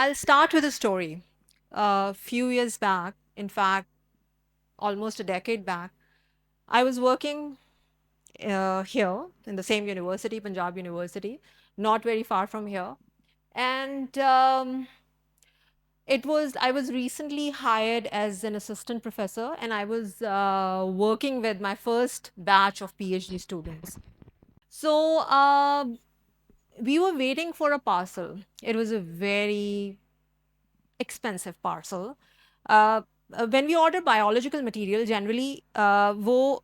I'll start with a story. A few years back, in fact, almost a decade back, I was working here in the same university, Punjab University, not very far from here. And I was recently hired as an assistant professor, and I was working with my first batch of PhD students. So we were waiting for a parcel. It was a very expensive parcel. Uh, when we order biological material, generally वो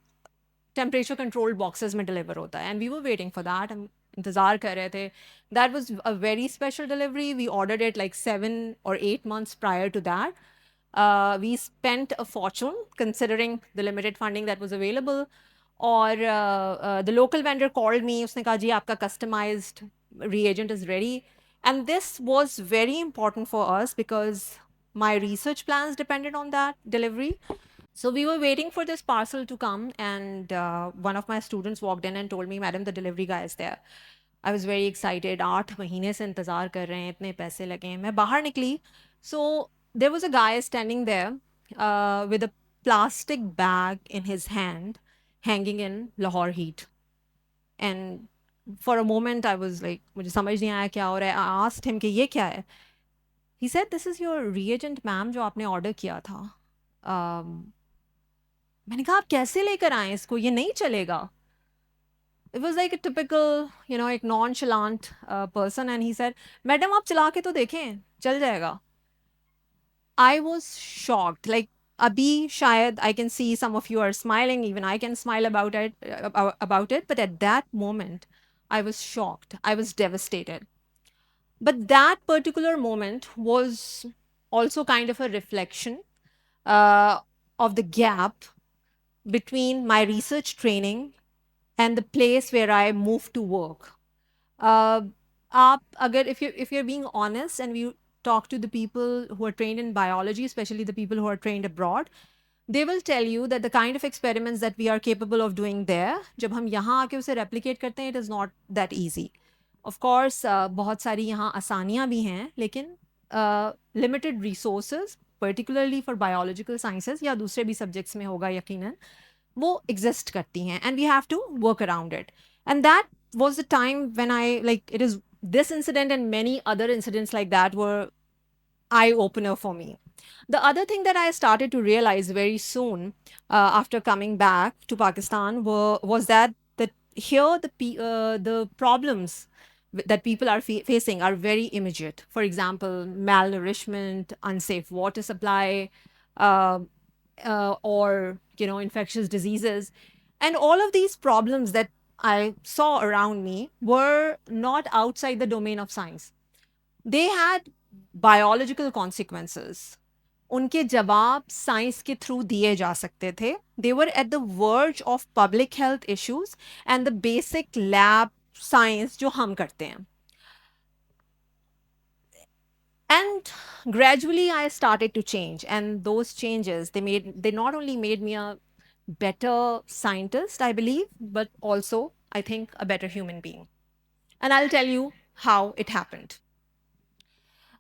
temperature controlled boxes में deliver होता है, and we were waiting for that. हम इंतजार कर रहे थे. That was a very special delivery. We ordered it like 7 or 8 months prior to that. We spent a fortune considering the limited funding that was available. और the local vendor called me. उसने कहा जी आपका customized reagent is ready. And this was very important for us because my research plans depended on that delivery. So we were waiting for this parcel to come, and one of my students walked in and told me, "Madam, the delivery guy is there." I was very excited. 8 महीने से इंतजार कर रहे हैं, इतने पैसे लगे हैं. मैं बाहर निकली. So there was a guy standing there with a plastic bag in his hand, hanging in Lahore heat. And for a moment, I was like, मुझे समझ नहीं आया क्या हो रहा है. I asked him कि ये क्या है? He said, "This is your reagent, ma'am, जो आपने order किया था." Um, मैंने कहा आप कैसे लेकर आए इसको, ये नहीं चलेगा. It was like a typical, एक nonchalant person, and he said, "madam आप चला के तो देखें, चल जाएगा." I was shocked. Like abhi shayad I can see some of you are smiling, even I can smile about it, but at that moment I was shocked. I was devastated. But that particular moment was also kind of a reflection uh, of the gap between my research training and the place where I moved to work. Uh, if you're being honest and we talk to the people who are trained in biology, especially the people who are trained abroad, they will tell you that the kind of experiments that we are capable of doing there, जब हम यहाँ आके उसे replicate करते हैं, it is not that easy. Of course, बहुत सारी यहाँ आसानियाँ भी हैं, लेकिन limited resources, particularly for biological sciences या दूसरे भी subjects में होगा यकीनन, वो exist करती हैं, and we have to work around it. And that was the time when it is this incident and many other incidents like that were eye opener for me. The other thing that I started to realize very soon after coming back to Pakistan was that here the problems that people are facing are very immediate. For example, malnourishment, unsafe water supply, uh, or infectious diseases, and all of these problems that I saw around me were not outside the domain of science. They had biological consequences. उनके जवाब science के through दिए जा सकते थे. They were at the verge of public health issues and the basic lab science जो हम करते हैं. And gradually I started to change, and those changes they not only made me a better scientist, I believe, but also I think a better human being. And I'll tell you how it happened.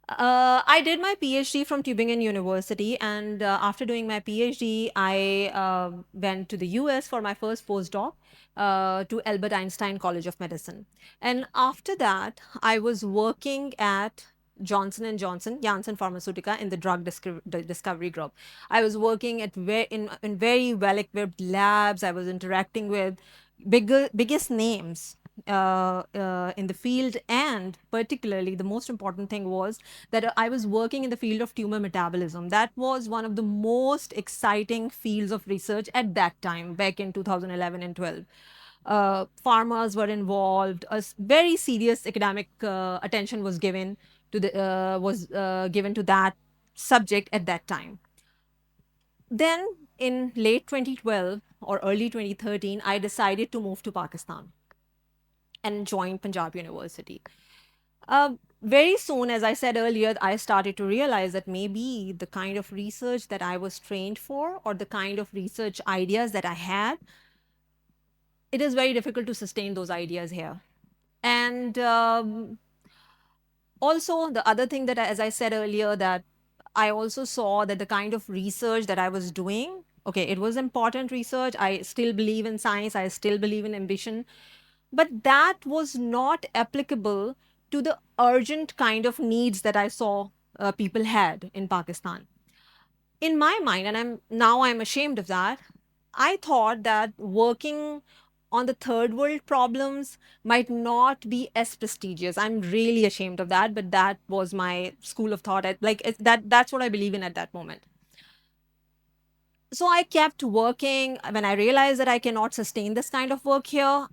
I did my PhD from Tübingen University, and after doing my PhD, I went to the US for my first postdoc to Albert Einstein College of Medicine. And after that, I was working at Johnson and Johnson, Janssen Pharmaceutica, in the discovery group. I was working in very well-equipped labs. I was interacting with biggest names in the field, and particularly the most important thing was that I was working in the field of tumor metabolism. That was one of the most exciting fields of research at that time, back in 2011 and 12. Pharmas were involved. Very serious academic attention was given to that subject at that time. Then in late 2012 or early 2013, I decided to move to Pakistan and join Punjab University. Very soon, as I said earlier, I started to realize that maybe the kind of research that I was trained for, or the kind of research ideas that I had, it is very difficult to sustain those ideas here. And Also, the other thing that, as I said earlier, that I also saw that the kind of research that I was doing, okay, it was important research. I still believe in science, I still believe in ambition, but that was not applicable to the urgent kind of needs that I saw people had in Pakistan. In my mind, and I'm ashamed of that, I thought that working on the third world problems might not be as prestigious. I'm really ashamed of that, but that was my school of thought. That's what I believe in at that moment. So I kept working. When I realized that I cannot sustain this kind of work here,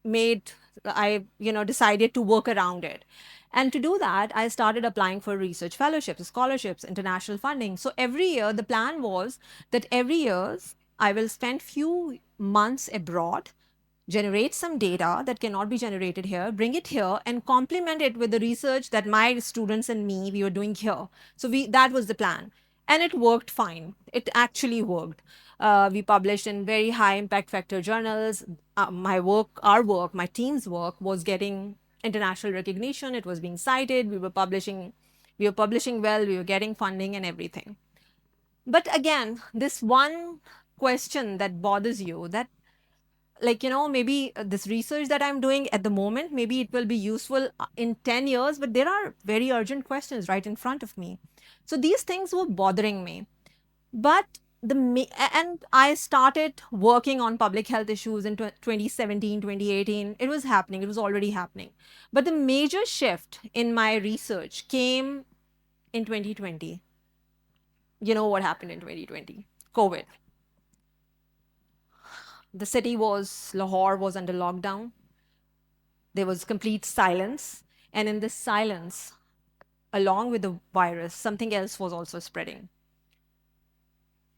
made I decided to work around it. And to do that, I started applying for research fellowships, scholarships, international funding. So every year the plan was that every year I will spend few months abroad, generate some data that cannot be generated here, bring it here and complement it with the research that my students and me we were doing here. So we that was the plan, and it worked fine. It actually worked. We published in very high impact factor journals. Our work, my team's work was getting international recognition. It was being cited. We were publishing well. We were getting funding and everything. But again, this one question that bothers you, that maybe this research that I'm doing at the moment, maybe it will be useful in 10 years, but there are very urgent questions right in front of me. So these things were bothering me. But and I started working on public health issues in 2017, 2018. It was happening, it was already happening. But the major shift in my research came in 2020. You know what happened in 2020? COVID. The city was, Lahore was under lockdown. There was complete silence. And in this silence, along with the virus, something else was also spreading.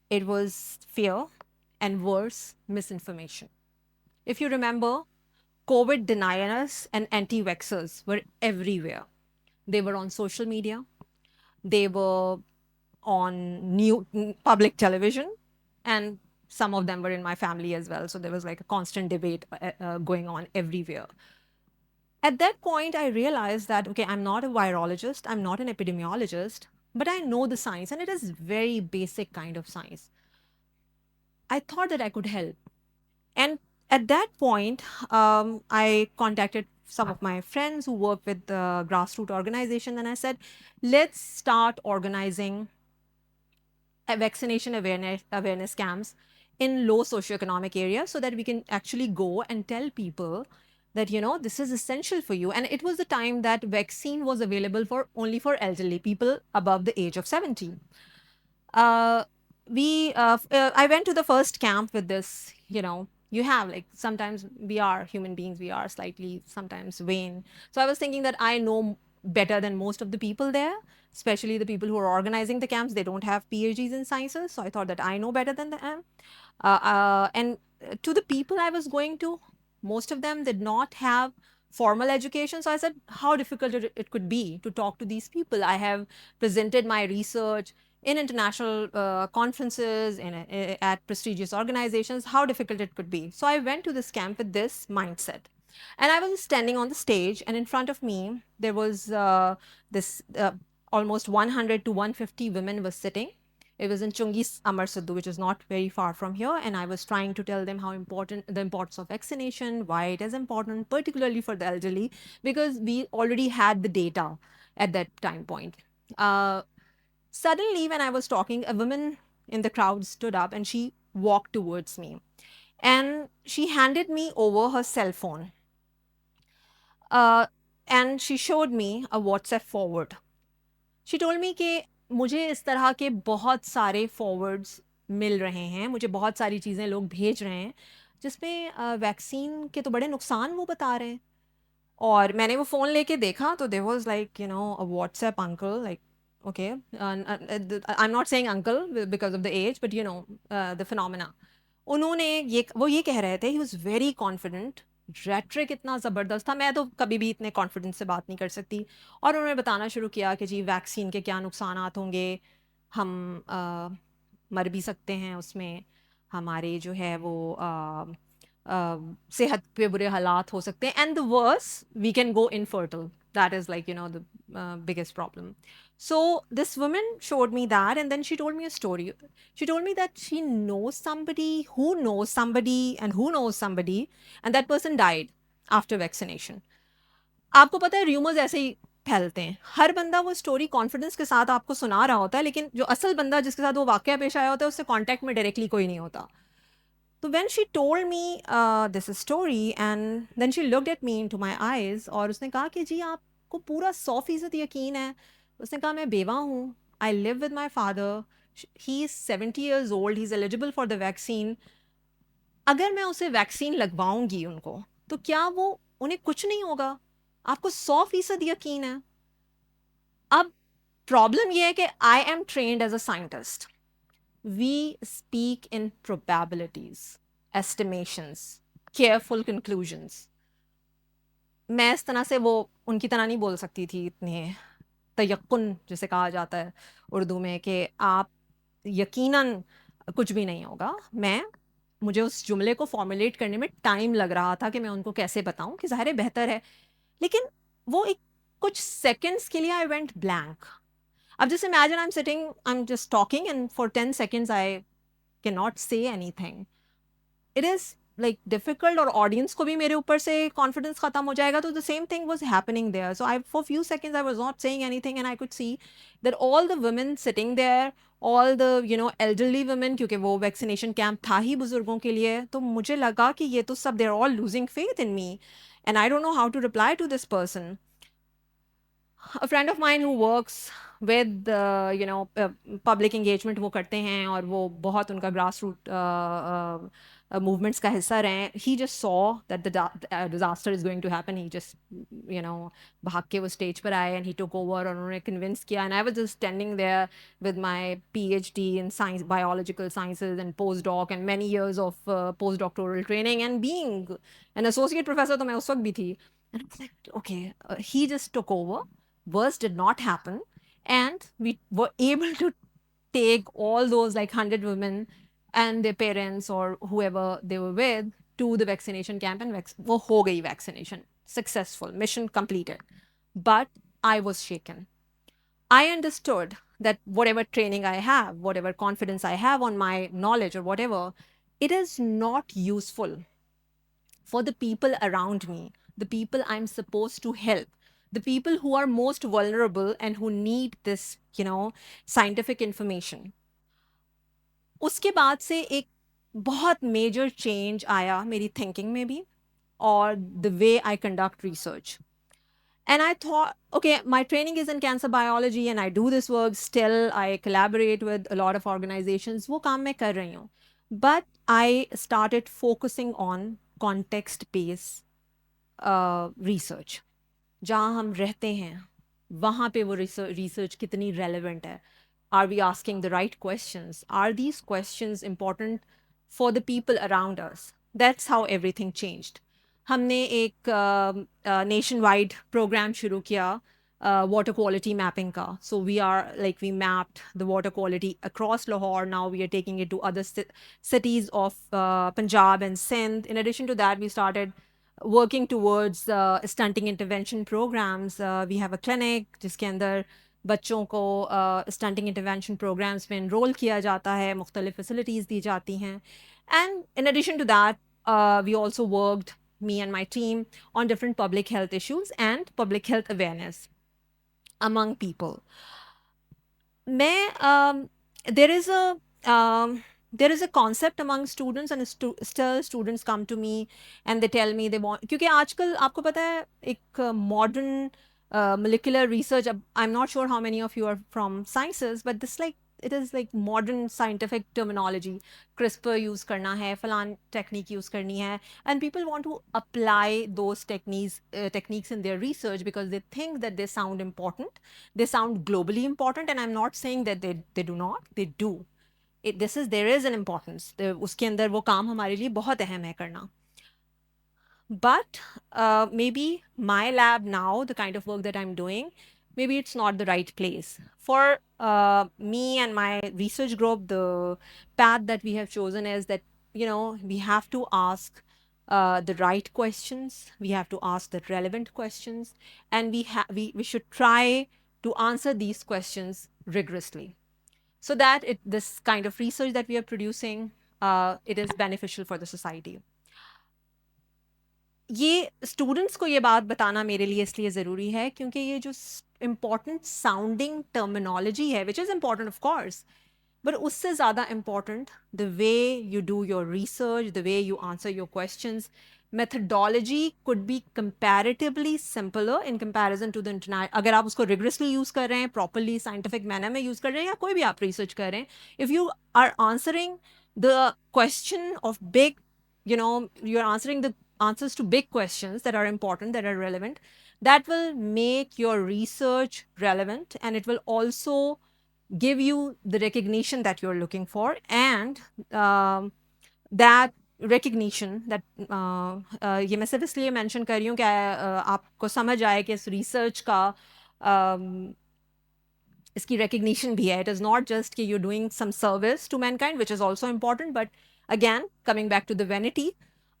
It was fear, and worse, misinformation. If you remember, COVID deniers and anti vaxxers were everywhere. They were on social media, they were on new public television, and some of them were in my family as well. So there was like a constant debate going on everywhere. At that point, I realized that, okay, I'm not a virologist, I'm not an epidemiologist, but I know the science, and it is very basic kind of science. I thought that I could help. And at that point, I contacted some of my friends who work with the grassroots organization, and I said, let's start organizing a vaccination awareness camps in low socioeconomic areas so that we can actually go and tell people that this is essential for you. And it was the time that vaccine was available for only for elderly people above the age of 70. uh, I went to the first camp with this, you have, like, sometimes we are human beings, we are slightly sometimes vain. So I was thinking that I know better than most of the people there, especially the people who are organizing the camps. They don't have PhDs in sciences, so I thought that I know better than them. And to the people I was going to, most of them did not have formal education. So I said, how difficult it could be to talk to these people. I have presented my research in international conferences, at prestigious organizations, how difficult it could be. So I went to this camp with this mindset. And I was standing on the stage, and in front of me, there was this almost 100 to 150 women were sitting. It was in Chungis Amar Sidhu, which is not very far from here. And I was trying to tell them how important the importance of vaccination, why it is important, particularly for the elderly, because we already had the data at that time point. Uh, Suddenly, when I was talking, a woman in the crowd stood up and she walked towards me. And she handed me over her cell phone. Uh, and she showed me a WhatsApp forward. She told me कि मुझे इस तरह के बहुत सारे forwards मिल रहे हैं, मुझे बहुत सारी चीज़ें लोग भेज रहे हैं, जिसमें वैक्सीन के तो बड़े नुकसान वो बता रहे हैं। और मैंने वो फ़ोन लेके देखा तो there was like a WhatsApp uncle, like okay, I am not saying uncle because of the age, but the phenomena. उन्होंने ये कह रहे थे, he was very confident, rhetoric इतना ज़बरदस्त था, मैं तो कभी भी इतने कॉन्फिडेंस से बात नहीं कर सकती। और उन्होंने बताना शुरू किया कि जी वैक्सीन के क्या नुकसानात होंगे, हम मर भी सकते हैं उसमें, हमारे जो है वो सेहत पे बुरे हालात हो सकते हैं, and the worse we can go infertile. That is like, the biggest problem. So this woman showed me that, and then she told me a story. She told me that she knows somebody who knows somebody and who knows somebody, and that person died after vaccination. आपको पता है rumours ऐसे ही फैलते हैं। हर बंदा वो story confidence के साथ आपको सुना रहा होता है, लेकिन जो असल बंदा जिसके साथ वो वाक़या पेश आया होता है, उससे कॉन्टैक्ट में डायरेक्टली कोई नहीं होता। तो when she told me this story and then she looked at me into my eyes, और उसने कहा कि जी आपको पूरा 100% यकीन है? उसने कहा मैं बेवा हूँ, I live with my father, he is 70 years old, he is eligible for the vaccine. अगर मैं उसे वैक्सीन लगवाऊँगी उनको, तो क्या वो उन्हें कुछ नहीं होगा? आपको 100% यकीन है? अब प्रॉब्लम ये है कि I am trained as a scientist. We speak in probabilities, estimations, careful conclusions. मैं इस तरह से वो उनकी तरह नहीं बोल सकती थी, इतने तयक्कुन जिसे कहा जाता है उर्दू में, कि आप यकीनन कुछ भी नहीं होगा। मुझे उस जुमले को फॉर्मुलेट करने में टाइम लग रहा था कि मैं उनको कैसे बताऊं कि ज़ाहिर है बेहतर है, लेकिन वो एक कुछ सेकंड्स के लिए आई वेंट ब्लैंक। अब just imagine I am sitting, I am just talking and for 10 seconds I can not say anything. It is like difficult, और ऑडियंस को भी मेरे ऊपर से कॉन्फिडेंस खत्म हो जाएगा। तो the same thing was happening there, so I for few seconds I was not saying anything, and I could see that all the women sitting there, all the elderly women, क्योंकि वो vaccination camp था ही बुजुर्गों के लिए, तो मुझे लगा कि ये तो सब they are all losing faith in me, and I don't know how to reply to this person. A friend of mine who works with public engagement वो करते हैं, और वो बहुत उनका ग्रास रूट movements का हिस्सा रहे हैं। He just saw that the disaster is going to happen. He just भाग के वो स्टेज पर आए, and he took over, और उन्होंने convince किया, and I was just standing there with my PhD in science, biological sciences, and postdoc, and many years of postdoctoral training, and being an associate professor तो मैं उस वक्त भी थी, and I was like, okay, he just took over. Worse did not happen, and we were able to take all those like 100 women and their parents or whoever they were with to the vaccination camp, and wo ho gayi vaccination successful, mission completed. But I was shaken. I understood that whatever training I have, whatever confidence I have on my knowledge or whatever, it is not useful for the people around me, the people I'm supposed to help, the people who are most vulnerable and who need this, scientific information. उसके बाद से एक बहुत major change आया मेरी thinking में भी, और the way I conduct research. And I thought, okay, my training is in cancer biology and I do this work still. I collaborate with a lot of organizations. वो काम मैं कर रही हूँ. But I started focusing on context-based research. जहाँ हम रहते हैं, वहाँ पे वो research कितनी relevant है. Are we asking the right questions? Are these questions important for the people around us? That's how everything changed. हमने एक नेशन वाइड प्रोग्राम शुरू किया water quality mapping ka. So we mapped the water quality across Lahore. Now we are taking it to other cities of Punjab and Sindh. In addition to that, we started working towards stunting intervention programs. We have a clinic जिसके अंदर बच्चों को stunting intervention programs में enroll किया जाता है, मुख्तलिफ facilities दी जाती हैं. And in addition to that, we also worked, me and my team, on different public health issues and public health awareness among people. There is a concept among students, and still students come to me and they tell me they want, क्योंकि आजकल आपको पता है एक modern molecular research, I'm not sure how many of you are from sciences, but it is like modern scientific terminology. CRISPR use करना है, फलान technique use करनी है, and people want to apply those techniques in their research because they think that they sound important, they sound globally important, and I'm not saying that they do not, they do. There is an importance. उसके अंदर वो काम हमारे लिए बहुत अहम है करना. But maybe my lab now, the kind of work that I'm doing, maybe it's not the right place. For me and my research group, the path that we have chosen is that, we have to ask the right questions. We have to ask the relevant questions, and we should try to answer these questions rigorously, so that this kind of research that we are producing, it is beneficial for the society. ये students को ये बात बताना मेरे लिए इसलिए ज़रूरी है क्योंकि ये जो इम्पॉर्टेंट साउंडिंग टर्मिनोलॉजी है, which is important of course, but उससे ज़्यादा important the way you do your research, the way you answer your questions. methodology could be comparatively simpler in comparison to the internet. अगर आप उसको rigorously use कर रहे हैं, properly scientific manner में use कर रहे हैं, या कोई भी आप research कर रहे हैं, if you are answering the question of big, you're answering the answers to big questions that are important, that are relevant, that will make your research relevant, and it will also give you the recognition that you're looking for. And that recognition that ये मैं सिर्फ इसलिए mention कर रही हूँ कि आपको समझ आए कि इस रिसर्च का इसकी recognition भी है. It is not just कि you're doing some service to mankind, which is also important, but again coming back to the vanity,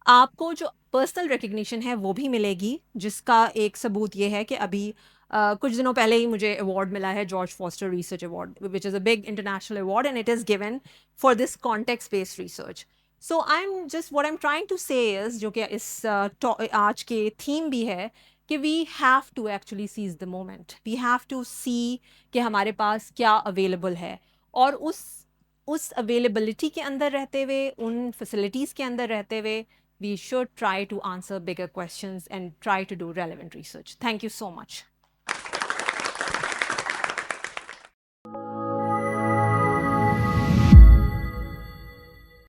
आपको जो पर्सनल रिकग्निशन है वो भी मिलेगी, जिसका एक सबूत ये है कि अभी कुछ दिनों पहले ही मुझे अवार्ड मिला है, George Foster research award, which is a big international award, and it is given for this context based research. So I am just what I am trying to say is, जो कि इस आज के theme भी है, कि we have to actually seize the moment. We have to see कि हमारे पास क्या अवेलेबल है, और उस अवेलेबिलिटी के अंदर रहते हुए, उन फैसिलिटीज़ के अंदर रहते हुए, we should try to answer bigger questions and try to do relevant research. Thank you so much.